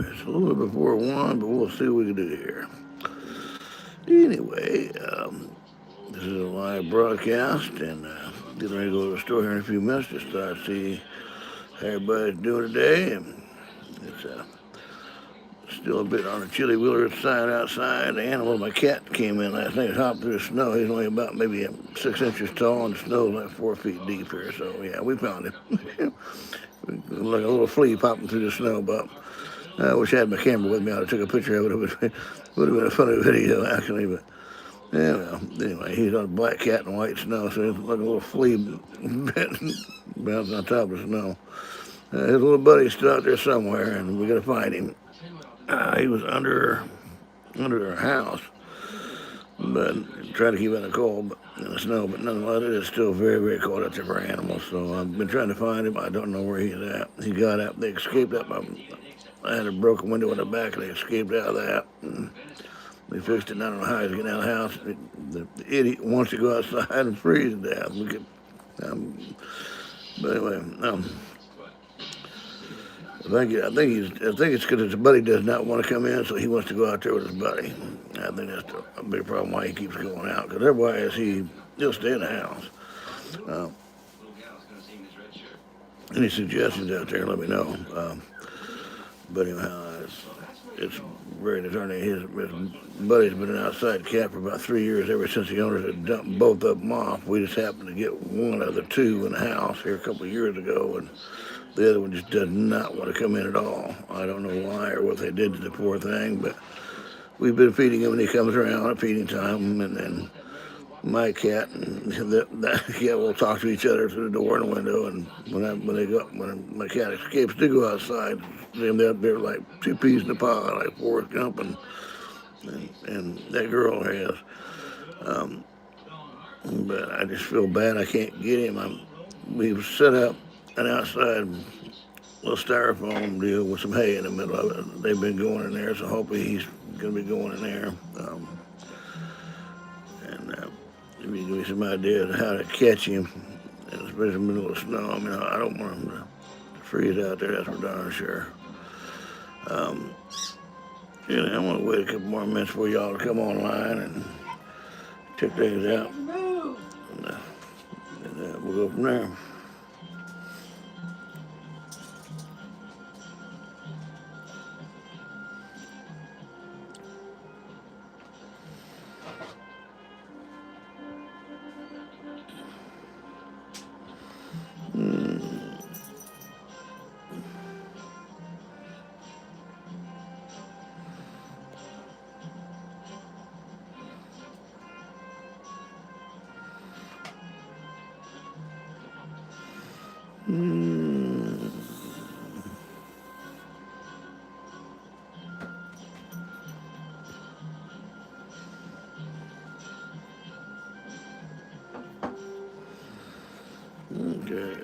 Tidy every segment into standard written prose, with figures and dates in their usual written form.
It's a little before 1, but we'll see what we can do here. Anyway, this is a live broadcast, and getting ready to go to the store here in a few minutes. Just thought I'd see how everybody's doing today. And it's still a bit on the chilly wheeler side outside. The animal, my cat, came in last night, hopped through the snow. He's only about maybe 6 inches tall, and the snow's like 4 feet deep here. So, yeah, we found him. Like a little flea popping through the snow, but I wish I had my camera with me. I'd have took a picture of it. It would have been a funny video, actually, but yeah, well, anyway, he's on a black cat in white snow, so he's like a little flea bouncing on top of the snow. His little buddy's still out there somewhere, and we got to find him. He was under our house, but trying to keep out of the cold, in the snow. But nonetheless, it is still very, very cold out there for animals. So I've been trying to find him. I don't know where he's at. He got out. They escaped out. I had a broken window in the back, and they escaped out of that. And we fixed it, and I don't know how he's getting out of the house. The idiot wants to go outside and freeze to death. But anyway, I think it's because his buddy does not want to come in, so he wants to go out there with his buddy. I think that's a big problem why he keeps going out. Because otherwise he'll stay in the house. Any suggestions out there? Let me know. But anyhow, it's very disheartening. His buddy's been an outside cat for about 3 years, ever since the owners had dumped both of them off. We just happened to get one of the two in the house here a couple of years ago, and the other one just does not want to come in at all. I don't know why or what they did to the poor thing, but we've been feeding him when he comes around at feeding time, and then my cat and that cat will talk to each other through the door and the window. And when my cat escapes to go outside, they're like two peas in a pod, like Forrest Gump and that girl has. But I just feel bad I can't get him. We've set up an outside little styrofoam deal with some hay in the middle of it. They've been going in there, so hopefully he's going to be going in there. If you give me some ideas of how to catch him, especially in the middle of the snow. I mean, I don't want him to freeze out there, that's for darn sure. I'm going to wait a couple more minutes for y'all to come online and check things out. And we'll go from there. Okay.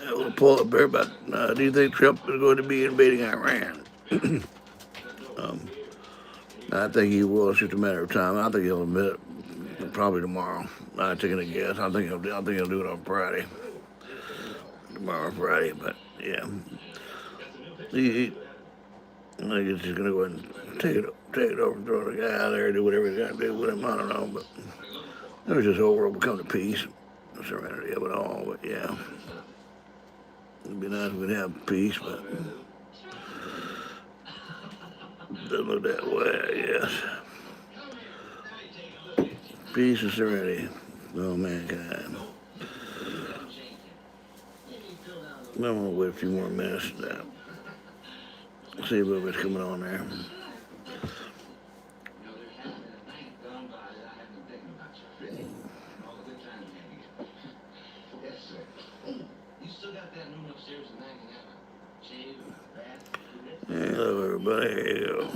We'll pull up there, but do you think Trump is going to be invading Iran? I think he will. It's just a matter of time. I think he'll admit it probably tomorrow. I'm taking a guess. I think he'll do it on Friday. Tomorrow, Friday, but yeah. I think he's just gonna go ahead and take it over, throw the guy out there, do whatever he's got to do with him. I don't know, but there's this whole world will come to peace, the serenity of it all. But yeah, it'd be nice if we'd have peace, but it doesn't look that way, I guess. Peace and serenity for all mankind. I'm gonna wait a few more minutes now. See if anybody's coming on there. Hello, everybody. Here you go.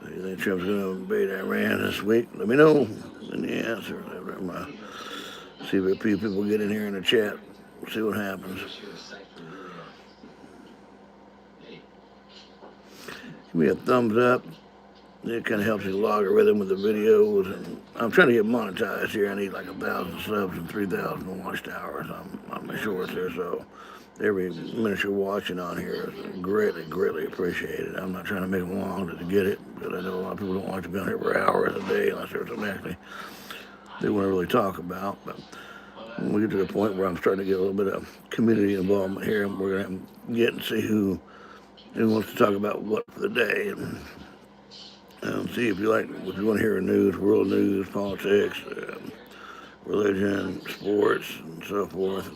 Do you think Trump's going to invade Iran this week? Let me know in the answer. See if a few people get in here in the chat. See what happens. Give me a thumbs up. It kind of helps the logarithm with the videos. And I'm trying to get monetized here. I need like 1,000 subs and 3,000 watch hours on my shorts here. So every minute you're watching on here is greatly, greatly appreciated. I'm not trying to make them long to get it, because I know a lot of people don't like to be on here for hours a day unless there's something actually they want to really talk about. But when we get to the point where I'm starting to get a little bit of community involvement here, and we're going to get and see who wants to talk about what for the day. And see if you want to hear news, world news, politics, religion, sports, and so forth.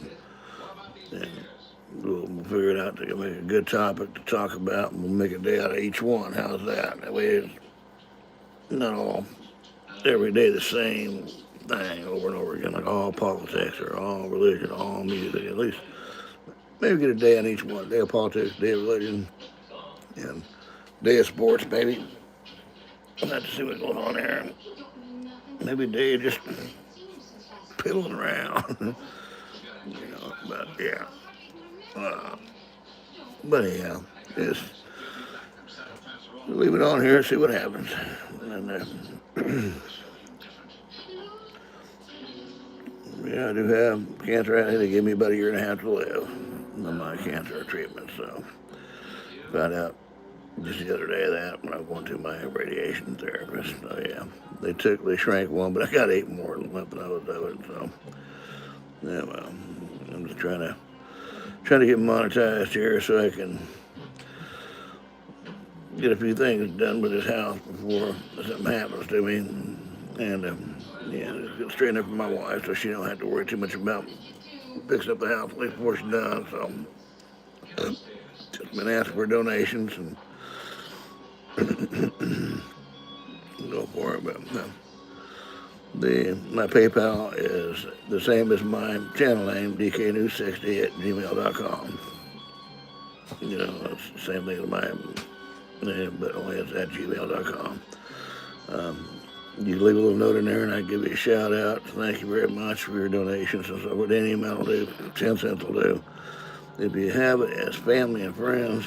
And we'll figure it out to make a good topic to talk about, and we'll make a day out of each one. How's that? That way it's not all every day the same thing over and over again, like all politics or all religion, all music. At least maybe get a day on each one. Day of politics, day of religion, and day of sports, maybe. I'll have to see what's going on there. Maybe a day of just piddling around. But yeah. But anyhow, just leave it on here and see what happens. And yeah, I do have cancer. They gave me about 1.5 years to live on my cancer treatment. So found out just the other day of that when I was going to my radiation therapist. So yeah, they shrank one, but I got 8 more left of it. So yeah, well, I'm just trying to get monetized here so I can get a few things done with this house before something happens to me. And yeah, just get straightened up for my wife so she don't have to worry too much about fixing up the house at least before she's done. So just been asking for donations and go for it. But my PayPal is the same as my channel name, DKNEWS60@gmail.com. It's the same thing as my name, but only it's at gmail.com. You can leave a little note in there, and I give you a shout out. Thank you very much for your donations and so forth. Any amount will do. 10 cents will do. If you have it as family and friends,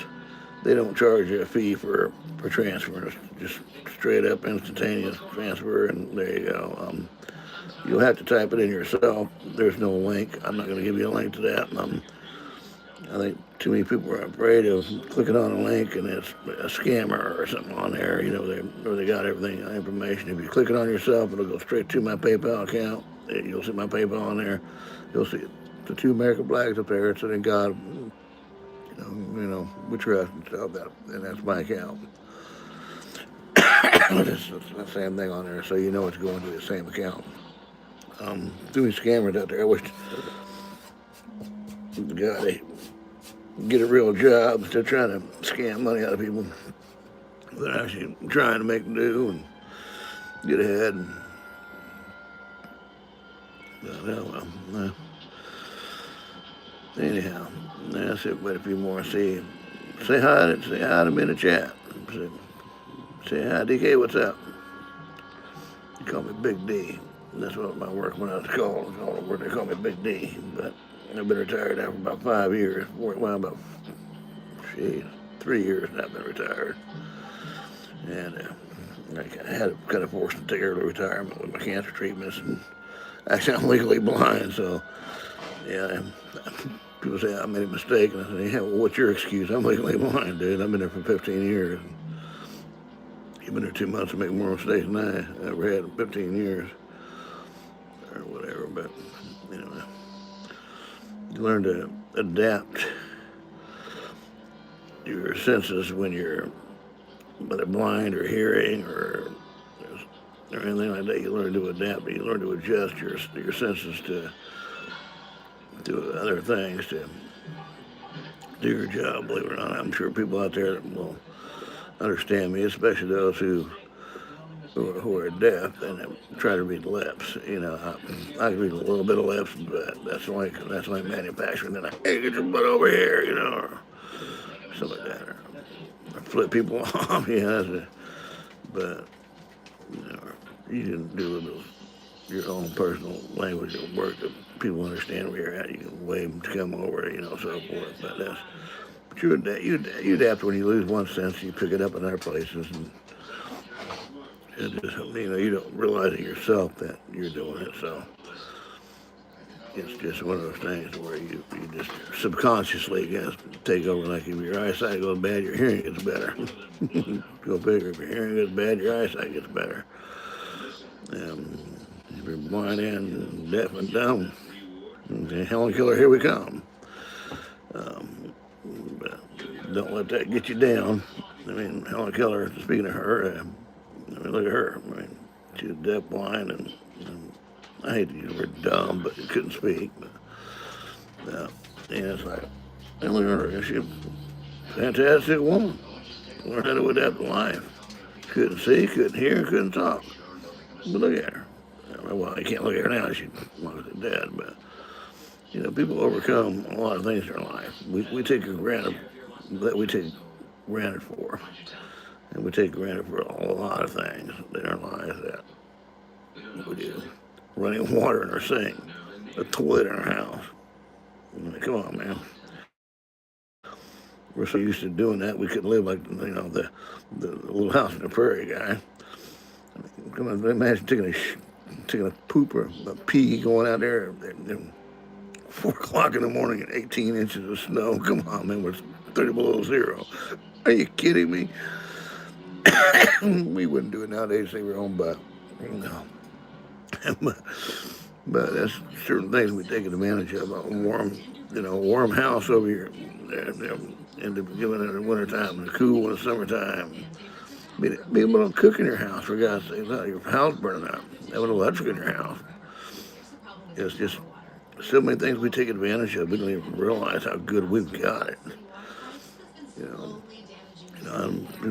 they don't charge you a fee for transfer. It's just straight up instantaneous transfer, and there you go. You'll have to type it in yourself. There's no link. I'm not going to give you a link to that. I think too many people are afraid of clicking on a link and it's a scammer or something on there. They got everything, information. If you click it on yourself, it'll go straight to my PayPal account. You'll see my PayPal on there. You'll see the 2 American flags up there. It's in God. We trust and stuff. And that's my account. It's the same thing on there, so you know it's going to the same account. Too many scammers out there. I wish God they get a real job instead of trying to scam money out of people. They're actually trying to make do and get ahead. Anyhow, that's it. But a few more. Say hi to me in the chat. Say hi, DK. What's up? You call me Big D. That's what my work when I was called. They call me Big D. But I've been retired now for about 5 years. Well, about 3 years now I've been retired. And I had kind of forced to take early retirement with my cancer treatments. And actually, I'm legally blind, so yeah. People say I made a mistake, and I say, yeah, well, what's your excuse? I'm legally blind, dude. I've been there for 15 years. You've been there 2 months to make more mistakes than I ever had in 15 years, or whatever. But anyway, you learn to adapt your senses when you're whether blind or hearing or anything like that. You learn to adapt. You learn to adjust your senses to other things to do your job. Believe it or not, I'm sure people out there will understand me, especially those who who are deaf and try to read lips. I can read a little bit of lips, but that's like manufacturing. Then hey, get your butt over here, or something like that, or flip people off. But you know, you can do a little your own personal language at work that people understand where you're at. You can wave to come over, so forth. But you adapt when you lose one sense, you pick it up in other places, and it just you don't realize it yourself that you're doing it. So it's just one of those things where you just subconsciously guess take over. Like if your eyesight goes bad, your hearing gets better. Go figure. If your hearing gets bad, your eyesight gets better. If you're blind and deaf and dumb, Helen Keller, here we come. But don't let that get you down. Helen Keller, speaking of her, look at her. She was deaf, blind, and I hate to use the word dumb, but she couldn't speak. And it's like, and look at her. She's a fantastic woman. Learned how to adapt to life. Couldn't see, couldn't hear, couldn't talk. But look at her. Well, I can't look at her now. She's dead, but people overcome a lot of things in their life. We take for granted that we take granted for, and we take granted for a lot of things in our lives that we do. Running water in our sink, a toilet in our house. Come on, man. We're so used to doing that we couldn't live like the little house in the prairie guy. Come on, imagine taking a poop or a pee going out there. 4 o'clock in the morning and 18 inches of snow. Come on, man, we're 30 below zero. Are you kidding me? We wouldn't do it nowadays. Say we're home, but no. but that's certain things we take advantage of. A warm house over here, and given in the wintertime, and cool in the summertime. Be able to cook in your house, for God's sake. Not your house burning up. Have an electric in your house. It's just so many things we take advantage of. We don't even realize how good we've got it.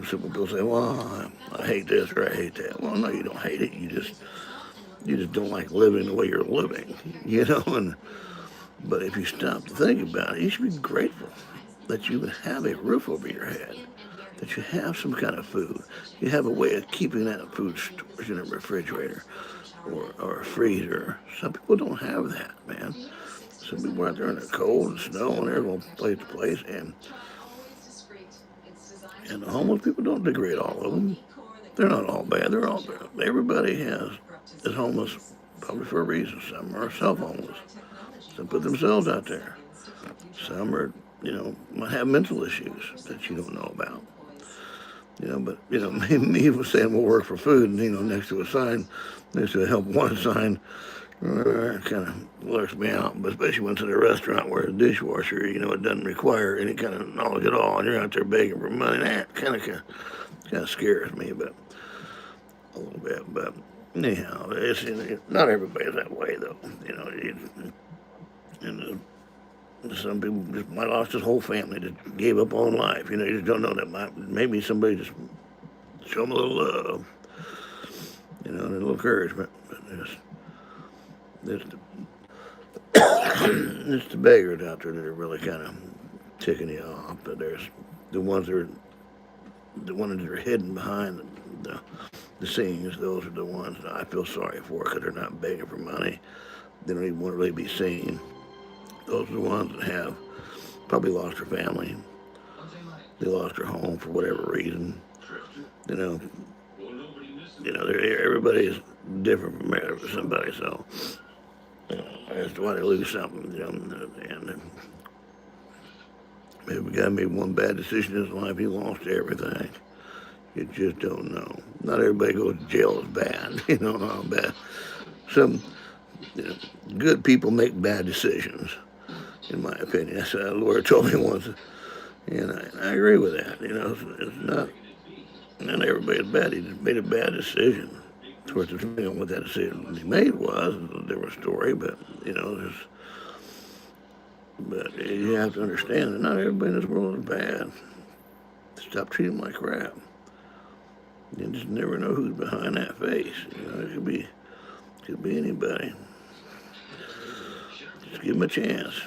Some people say, "Well, I hate this or I hate that." Well, no, you don't hate it. You just don't like living the way you're living. But if you stop to think about it, you should be grateful that you even have a roof over your head, that you have some kind of food. You have a way of keeping that food storage in a refrigerator or a freezer. Some people don't have that, man. Some people are out there in the cold and snow and they're going place to place. And the homeless people, don't degrade all of them. They're not all bad. They're all bad. Everybody is homeless probably for a reason. Some are self-homeless. Some put themselves out there. Some are, might have mental issues that you don't know about. Me was saying we'll work for food, and next to a sign, next to a help wanted sign, kind of lurks me out. But especially when it's in a restaurant where a dishwasher, it doesn't require any kind of knowledge at all, and you're out there begging for money. That kind of scares me, but a little bit. But anyhow, not everybody's that way though. And some people just might have lost his whole family, just gave up on life. You just don't know that. Maybe somebody just show them a little love, and a little encouragement. But it's the beggars out there that are really kind of ticking you off. But there's the ones that are hidden behind the scenes. Those are the ones that I feel sorry for because they're not begging for money. They don't even want to really be seen. Those are the ones that have probably lost their family. They lost their home for whatever reason. Everybody is different from somebody, so as to why they lose something, and maybe a guy made one bad decision in his life, he lost everything. You just don't know. Not everybody goes to jail is bad. Not bad. Some good people make bad decisions. In my opinion, that's what a lawyer told me once, and I agree with that. It's not everybody's bad. He just made a bad decision. Of course, depending on what that decision he made was a different story. But but you have to understand that not everybody in this world is bad. Stop treating them like crap. You just never know who's behind that face. It could be anybody. Just give them a chance.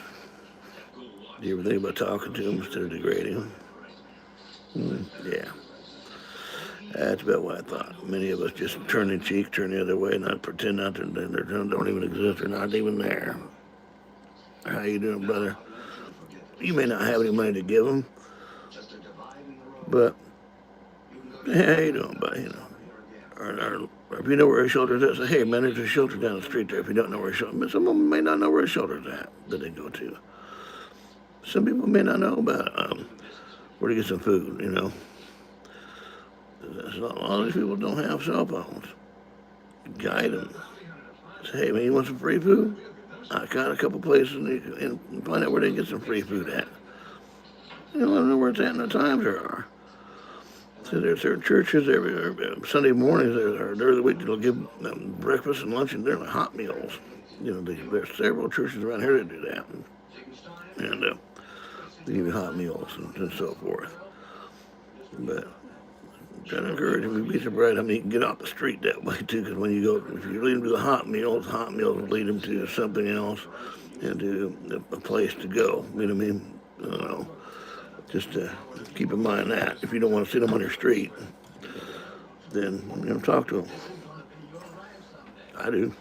Do you ever think about talking to them instead of degrading them? Yeah. That's about what I thought. Many of us just turn the cheek, turn the other way, not pretend not to, they don't even exist. They're not even there. How you doing, brother? You may not have any money to give them, but hey, how you doing, buddy? Or if you know where a shelter's at, say, hey, man, there's a shelter down the street there. If you don't know where a shelter, but some of them may not know where a shelter's at that they go to. Some people may not know about where to get some food. A lot of these people don't have cell phones. Guide them. Say, hey, man, you want some free food? I got a couple places and find out where they can get some free food at. I don't know where it's at in the times there are. So there's churches every Sunday mornings or during the week they'll give breakfast and lunch and dinner hot meals. There's several churches around here that do that, and they give you hot meals and so forth. But I'm trying to encourage them. You'd be surprised how many can get off the street that way too. Because when you go, if you lead them to the hot meals will lead them to something else and to a place to go. You know what I mean? I don't know. Just keep in mind that if you don't want to see them on your street, then talk to them. I do.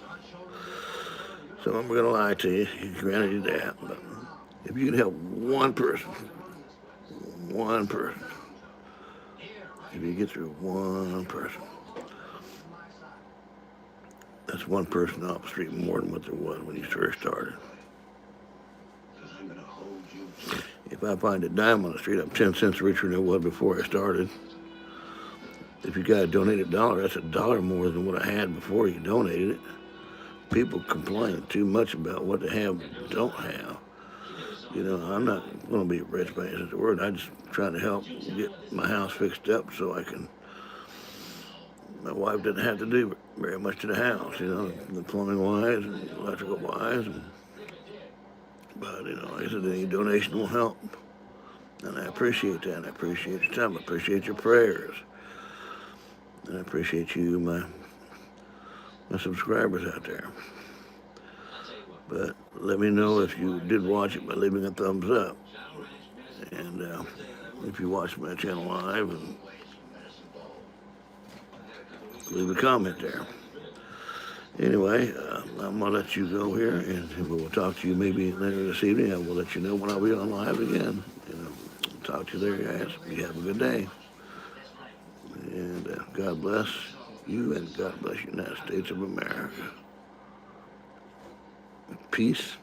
Some of them are going to lie to you. Granted you that, but if you can help one person, if you get through one person, that's one person off the street more than what there was when you first started. If I find a dime on the street, I'm 10 cents richer than I was before I started. If you got to donate $1, that's $1 more than what I had before you donated it. People complain too much about what they have and don't have. I'm not going to be a rich man, is the word. I just trying to help get my house fixed up so I can. My wife didn't have to do very much to the house, the plumbing wise and electrical wise. But like I said, any donation will help, and I appreciate that. I appreciate your time. I appreciate your prayers, and I appreciate you, my subscribers out there. But let me know if you did watch it by leaving a thumbs up. And if you watch my channel live, and leave a comment there. Anyway, I'm going to let you go here, and we'll talk to you maybe later this evening. I will let you know when I'll be on live again. Talk to you there, guys. You have a good day. And God bless you, and God bless the United States of America. Peace.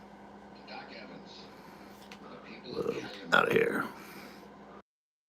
Out of here.